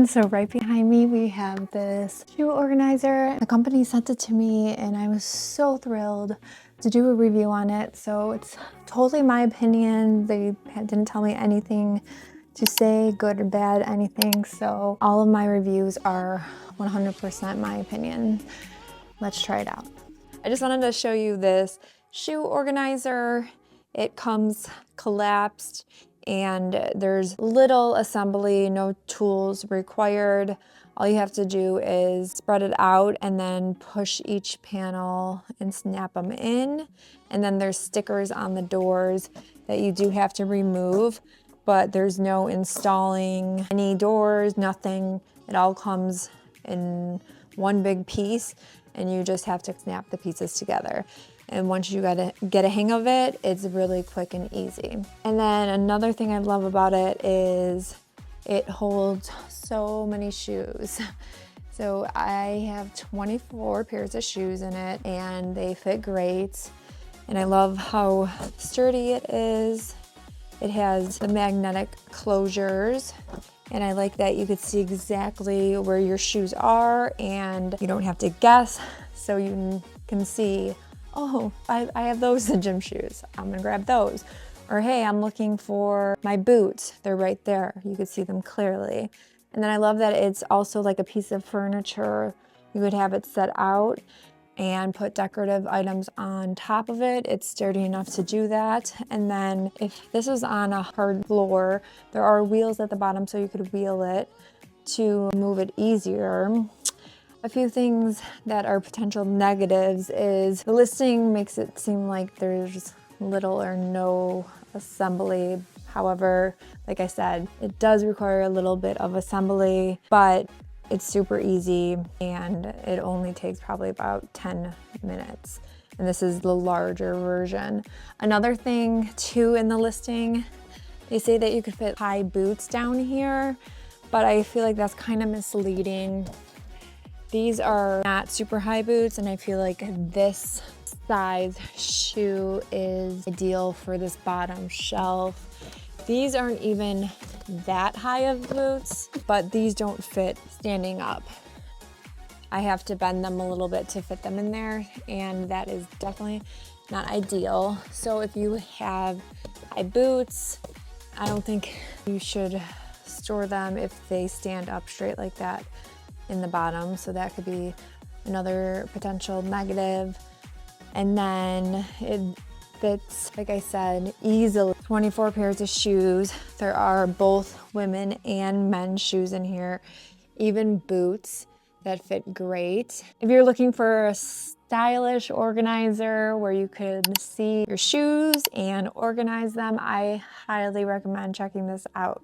everyone. So right behind me we have this shoe organizer. The company sent it to me and I was so thrilled to do a review on it. So it's totally my opinion. They didn't tell me anything to say, good or bad, anything. So all of my reviews are 100% my opinion. Let's try it out. I just wanted to show you this shoe organizer. It comes collapsed and there's little assembly, no tools required. All you have to do is spread it out and then push each panel and snap them in. And then there's stickers on the doors that you do have to remove, but there's no installing any doors, nothing. It all comes in one big piece and you just have to snap the pieces together. And once you get a hang of it, it's really quick and easy. And then another thing I love about it is it holds so many shoes. So I have 24 pairs of shoes in it and they fit great. And I love how sturdy it is. It has the magnetic closures. And I like that you could see exactly where your shoes are and you don't have to guess. So you can see, oh, I have those in gym shoes. I'm gonna grab those. Or hey, I'm looking for my boots. They're right there. You could see them clearly. And then I love that it's also like a piece of furniture. You would have it set out and put decorative items on top of it. It's sturdy enough to do that. And then if this was on a hard floor, there are wheels at the bottom so you could wheel it to move it easier. A few things that are potential negatives is the listing makes it seem like there's little or no assembly. However, like I said, it does require a little bit of assembly, but it's super easy and it only takes probably about 10 minutes. And this is the larger version. Another thing too in the listing, they say that you could fit high boots down here, but I feel like that's kind of misleading. These are not super high boots and I feel like this size shoe is ideal for this bottom shelf. These aren't even that high of boots, but these don't fit standing up. I have to bend them a little bit to fit them in there and that is definitely not ideal. So if you have high boots, I don't think you should store them if they stand up straight like that in the bottom. So that could be another potential negative. And then it fits, like I said, easily. 24 pairs of shoes. There are both women and men's shoes in here, even boots that fit great. If you're looking for a stylish organizer where you could see your shoes and organize them, I highly recommend checking this out.